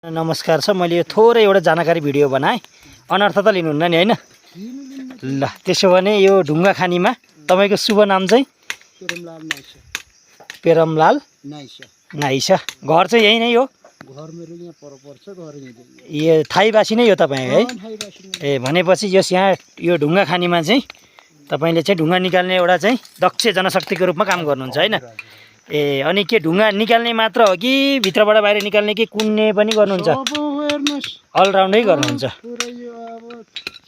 नमस्कार छ। मैले थोरै एउटा जानकारी भिडियो बनाएँ, अनर्थ त लिनुहुन्न नि हैन? ल त्यसो भने यो ढुङ्गा खानीमा तपाईको शुभ नाम चाहिँ? पेरमलाल नाइसा। घर चाहिँ यही नै हो? घर मेरो यहाँ पर पर्छ, घर यही। ए थाईबासी नै हो तपाईँ है? ए भनेपछि यहाँ यो ढुङ्गा खानीमा चाहिँ तपाईले चाहिँ ढुङ्गा निकाल्ने एउटा चाहिँ दक्ष जनशक्तिको रूपमा काम गर्नुहुन्छ हैन? ए अनि के ढुङ्गा निकाल्ने मात्र हो कि भित्रबाट बाहिर निकाल्ने कि कुन्ने पनि गर्नुहुन्छ? अलराउन्डै गर्नुहुन्छ।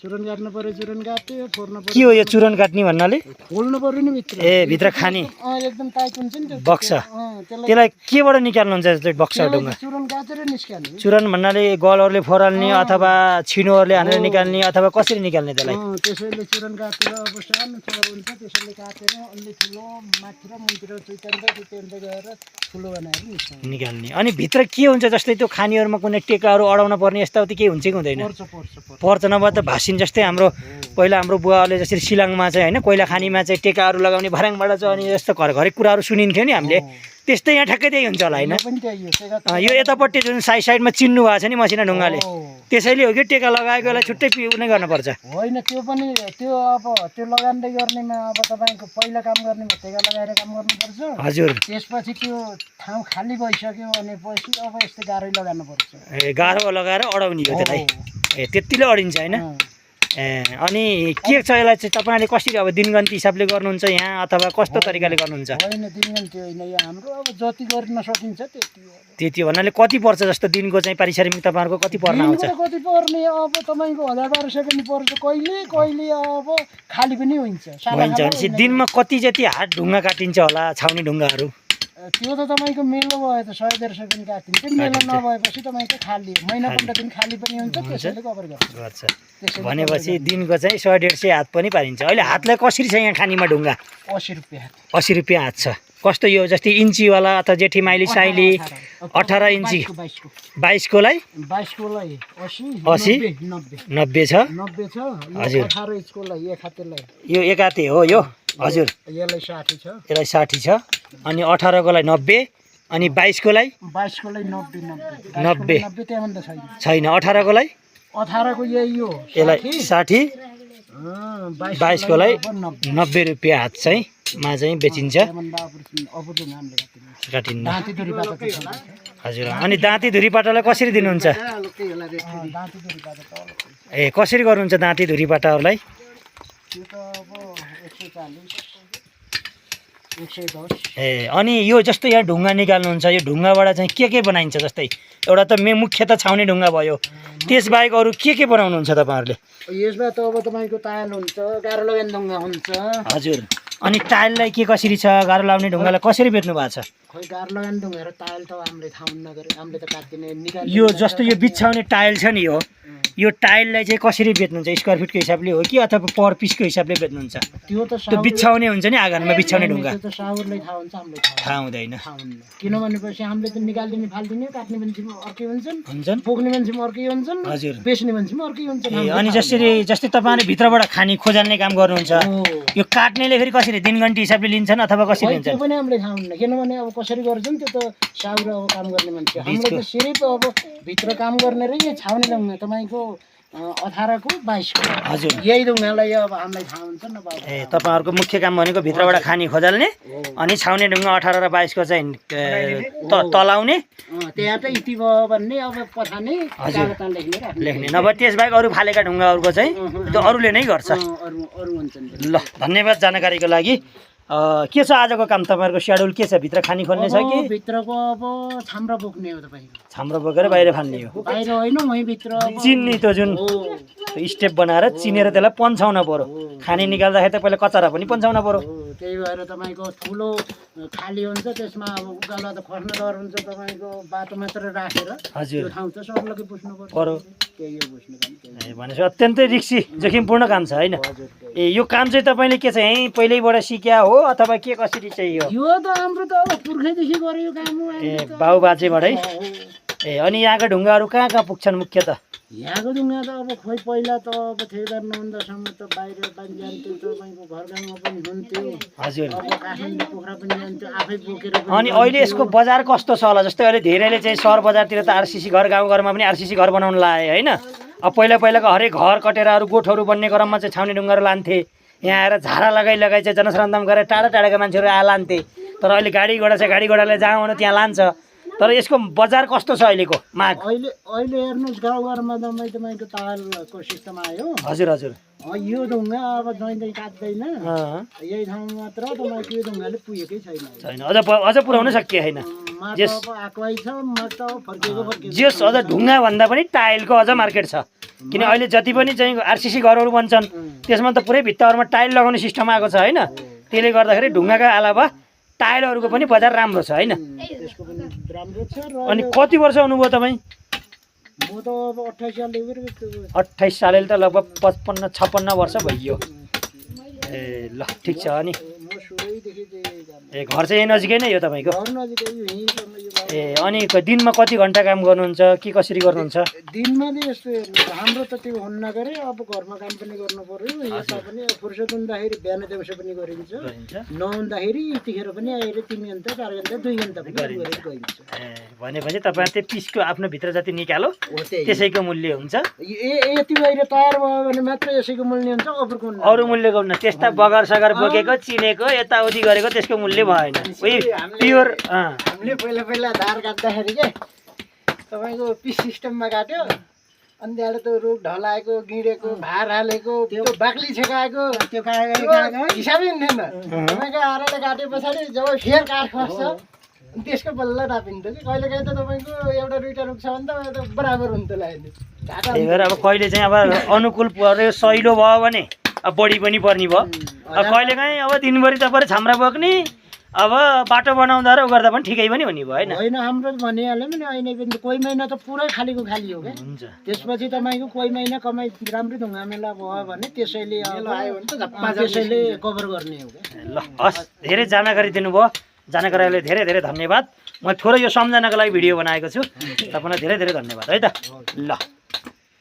चुरन काट्नु पर्यो, चुरन काट्यो, फोर्नु पर्यो। के हो यो चुरन काट्ने भन्नाले? खोल्नु पर्यो नि भित्र। ए भित्र खानी एकदम टाइट हुन्छ नि त्यो बक्सा। त्यसलाई केबाट निकाल्नुहुन्छ चाहिँ बक्सा ढुङ्गा? चुरन काटेर निस्काल्ने। चुरन भन्नाले गलहरूले फोराल्ने अथवा छिनोहरूले हानेर निकाल्ने अथवा कसरी निकाल्ने त्यसलाई? त्यसैले चुरन काटेर अब सानो चौर हुन्छ, त्यसैले काटेर अलि ठुलो माथि र मुनितिर चुइटाउँदै गएर ठुलो बनाएर निकाल्ने। अनि भित्र के हुन्छ? जस्तै त्यो खानीहरुमा कुनै टेकाहरू अडाउन पर्ने यस्ताउति केही हुन्छ कि हुँदैन? पर्छ नभए त भासिन। जस्तै पहिला हाम्रो बुवाले जसरी सिलाङमा चाहिँ हैन कोइला खानीमा चाहिँ टेकाहरू लगाउने भर्याङबाट चाहिँ अनि यस्तो घरघरि कुराहरू सुनिन्थ्यो नि हामीले, त्यस्तै यहाँ ठ्याक्कै त्यही हुन्छ होला हैन? यो यतापट्टि जुन साइडमा चिन्नु भएको छ नि मसिना ढुङ्गाले, त्यसैले हो कि टेका लगाएको बेला छुट्टै पिउनै गर्नुपर्छ? होइन, त्यो पनि त्यो अब त्यो लगाउँदै गर्नेमा अब तपाईको पहिला काम गर्नेमा टेका लगाएर काम गर्नुपर्छ। हजुर। त्यसपछि त्यो ठाउँ खाली भइसक्यो भनेपछि अब यस्तो गाह्रै लगाउनु पर्छ। ए गाह्रो लगाएर अडाउने हो त्यसलाई? ए त्यतिले अडिन्छ हैन? ए अनि के छ यसलाई चाहिँ तपाईले कसरी अब दिनगन्ती हिसाबले गर्नुहुन्छ यहाँ अथवा कस्तो तरिकाले गर्नुहुन्छ? होइन, दिनगन्ती होइन, यहाँ हाम्रो अब जति गर्न सकिन्छ त्यति हो। त्यति भन्नाले कति पर्छ जस्तो दिनको चाहिँ पारिश्रमिक तपाईहरुको कति पर्न आउँछ? कति पर्ने अब तपाईको 1000-1200 पनि पर्छ, कहिले अब खाली पनि हुन्छ। भनेपछि दिनमा कति जति हात ढुङ्गा काटिन्छ होला, छाउने ढुङ्गाहरू? त्यो त तपाईको मेलो भयो त 100-150 पनि काटिन्छ। मेलो नभएपछि तपाईको खाली महिना 15 दिन खाली पनि हुन्छ, त्यसैले कभर गर्छ। भनेपछि दिनको चाहिँ 100-150 हात पनि पारिन्छ। अहिले हातलाई कसरी छ यहाँ खानीमा ढुङ्गा? 80 रुपैयाँ। 80 रुपैयाँ हात छ। कस्तो यो जस्तै इन्चीवाला अथवा जेठी माइली साइली 18 इन्ची 22 कोलाई 80 90 छ। 90 छ। हजुर। 18 इन्चकोलाई एक हातेलाई यो एक हाते हो यो? हजुर। यसलाई 60 छ। यसलाई 60 छ। अनि 18 कोलाई 90 अनि 22 कोलाई 90 त्यहाँभन्दा छैन। छैन। 18 कोलाई 18 को यही हो। यसलाई 60 22 कोलाई 90 रुपैयाँ हात चाहिँ मा चाहिँ बेचिन्छ, काटिन्न। हजुर। अनि दाँती धुरीपाटालाई कसरी दिनुहुन्छ? ए कसरी गर्नुहुन्छ दाँती धुरीपाटाहरूलाई? ए अनि यो जस्तो यहाँ ढुङ्गा निकाल्नुहुन्छ, यो ढुङ्गाबाट चाहिँ के बनाइन्छ? जस्तै एउटा त मुख्य त छाउने ढुङ्गा भयो, त्यसबाहेक अरू के बनाउनुहुन्छ तपाईँहरूले? यसमा त अब तपाईँको टायल हुन्छ, गाह्रो लगाउने ढुङ्गा हुन्छ। हजुर। अनि टाइललाई के कसरी छ? गाह्रो लगाउने ढुङ्गालाई कसरी बेच्नु भएको छ? खोइ गाह्रो लगाउने ढुङ्गा र टायल त हामीले थाहा नगरे हामीले त काट्दिने निकाल्ने। यो जस्तो यो बिछाउने टाइल छ नि, यो टाइललाई चाहिँ कसरी बेच्नुहुन्छ? स्क्वायर फिटको हिसाबले हो कि अथवा पर पिसको हिसाबले बेच्नुहुन्छ? त्यो बिछाउने हुन्छ नि आँगनमा बिछाउने ढुङ्गा, त्यो त साउरलाई थाहा हुन्छ, हामीले थाहा हुँदैन। किनभने पछि हामीले त निकाल्दिने फाल्दिने, काट्ने मान्छे अर्कै हुन्छन्, बोक्ने मान्छे अर्कै हुन्छन्। हजुर। बेच्ने मान्छे अर्कै हुन्छन्। अनि जस्तै तपाईँले भित्रबाट खानी खोजाल्ने काम गर्नुहुन्छ, यो काट्नेले फेरि कसरी दिनगन्ती हिसाबले लिन्छन् अथवा कसरी लिन्छन्? त्यो पनि हामीले थाहा हुन्न, किनभने अब कसरी गर्छन् त्यो त साउर अब काम गर्ने मान्छे। हामीले त सिर्फ अब भित्र काम गर्ने र यो छाउने ढुङ्गा तपाईँको 18 को 22 को। हजुर। यही ढुङ्गालाई अब हामीलाई थाहा हुन्छ न बाबु। ए तपाईहरुको मुख्य काम भनेको भित्रबाट खानी खोजाल्ने अनि छाउने ढुङ्गा 18 र 22 को चाहिँ तलाउने, त्यहाँ त इति भयो भन्ने अब पठाने, लेख्ने। नभए त्यसबाहेक अरू फालेका ढुङ्गाहरूको चाहिँ त्यो अरूले नै गर्छ। अरू हुन्छन्। ल धन्यवाद जानकारीको लागि। के छ आजको काम तपाईँहरूको स्याडुल के छ? भित्र खानी खोल्ने छ कि भित्रको अब छाम्रो बोक्ने हो तपाईँको? छाम्रो बोकेर बाहिर फाल्ने हो? बाहिर होइन, वही भित्र चिन्ने त्यो जुन स्टेप बनाएर चिनेर त्यसलाई पन्छाउन पर्यो। खानी निकाल्दाखेरि त पहिला कचरा पनि पन्छाउन पर्यो। त्यही भएर तपाईँको ठुलो खाली हुन्छ, त्यसमा अब उकालो त खस्न डर हुन्छ, तपाईँको बाटो मात्र राखेर। हजुर। ठाउँ त सबैले बुझ्नु पर्यो। त्यही हो बुझ्नु काम। ए भनेपछि अत्यन्तै रिस्की जोखिमपूर्ण काम छ हैन? ए यो काम चाहिँ तपाईँले के छ यहीँ पहिल्यैबाट सिक्या हो अथवा के कसरी चाहिँ हो? यो त हाम्रो त अब पुर्खैदेखि गरेको काम हो। ए बाउ बाजेबाटै? ए अनि यहाँका ढुङ्गाहरू कहाँ पुग्छन् मुख्य त? यहाँको ढुङ्गा त अब खोइ पहिला त अब ठेकेदार नहुँदासम्म त बाहिर पनि जान्थ्यो तपाईँको घर गाउँमा पनि हुन्थ्यो हजुर अब काठमाडौँ पोखरा पनि जान्थ्यो आफै बोकेर पनि अनि अहिले यसको बजार कस्तो छ होला जस्तै अहिले धेरैले चाहिँ सहर बजारतिर त आरसिसी घर गाउँघरमा पनि आरसिसी घर बनाउन लाए होइन अब पहिलाको हरेक घर कटेराहरू गोठहरू बन्ने क्रममा चाहिँ छाउनी ढुङ्गाहरू लान्थे यहाँ आएर झारा लगाई चाहिँ जनसरञ्जाम गरेर टाढा टाढाका मान्छेहरू आएर लान्थे तर अहिले गाडी घोडा छ गाडी घोडाले जहाँ आउनु त्यहाँ लान्छ तर यसको बजार कस्तो छ अहिलेको माग अहिले हेर्नुहोस् गाउँघरमा तपाईँको तालको सिस्टम आयो हजुर हजुर यो ढुङ्गा अब जहीँ काट्दैन यही ठाउँ मात्र तपाईँको यो ढुङ्गाले पुगेकै छैन अझ पुर्याउन सकिए छैन आएकै छ मात्र फर्केको जस अझ ढुङ्गा भन्दा पनि टाइलको अझ मार्केट छ किन अहिले जति पनि चाहिँ आरसिसी घरहरू बन्छन् त्यसमा त पुरै भित्ताहरूमा टाइल लगाउने सिस्टम आएको छ होइन त्यसले गर्दाखेरि ढुङ्गाका अलावा टाइलहरूको पनि बजार राम्रो छ होइन त्यसको पनि राम्रो छ र अनि कति वर्ष हुनुभयो तपाईँ म त अब 28 साल 28 सालले त लगभग 55-56 वर्ष भइयो ए ल ठिक छ अनि म सुरुदेखि ए घर चाहिँ यही नजिकै नै हो तपाईँको घर नजिकै यही ए अनि दिनमा कति घन्टा काम गर्नुहुन्छ कि कसरी गर्नुहुन्छ दिनमा चाहिँ यस्तो हाम्रो त त्यो हुन्न गरे अब घरमा काम पनि गर्नु पर्यो यता पनि फुर्सद हुँदाखेरि बिहान दिउँसो पनि गरिन्छ नहुँदाखेरि यतिखेर पनि अहिले 3 घन्टा 4 घन्टा 2 घन्टा पनि गरेर गइन्छ भनेपछि तपाईँ त्यो पिसको आफ्नो भित्र जति निकालो त्यसैको मूल्य हुन्छ यति बाहिर तयार भयो भने मात्र यसैको मूल्य हुन्छ अरू मूल्यको हुन्न त्यस्ता बगर सगर बोकेको चिनेको यताउति गरेको त्यसको मूल्य भएन प्योर हामीले पहिला धार काट्दाखेरि के तपाईँको पिस सिस्टममा काट्यो अनि त्यहाँबाट त्यो रुख ढलाएको गिडेको भार हालेको त्यो बाक्ली छेकाएको त्यो हिसाबै हुँदैन तपाईँको आराले काटे पछाडि जब फेर काठ खस्छ अनि त्यसको बल्ल नापिन्छ कि कहिले काहीँ त तपाईँको एउटा दुईवटा रुख छ भने त बराबर हुन्छ लाग्यो अब कहिले चाहिँ अब अनुकूल पर्यो सहिलो भयो भने अब बढी पनि पर्ने भयो कहिले काहीँ अब दिनभरि तपाईँले छाम्रा बोक्ने अब बाटो बनाउँदा र गर्दा पनि ठिकै पनि हुने भयो होइन हाम्रो भनिहाल्यो नि अहिले पनि कोही महिना त पुरै खालीको खाली हो क्या हुन्छ त्यसपछि तपाईँको कोही महिना कमाइ राम्रो ढुङ्गा मेला भयो भने त्यसैले कभर गर्ने हो क्या ल हस् धेरै जानकारी दिनुभयो जानकारीले धेरै धेरै धन्यवाद म थोरै यो सम्झनाको लागि भिडियो बनाएको छु तपाईँलाई धेरै धेरै धन्यवाद है त ल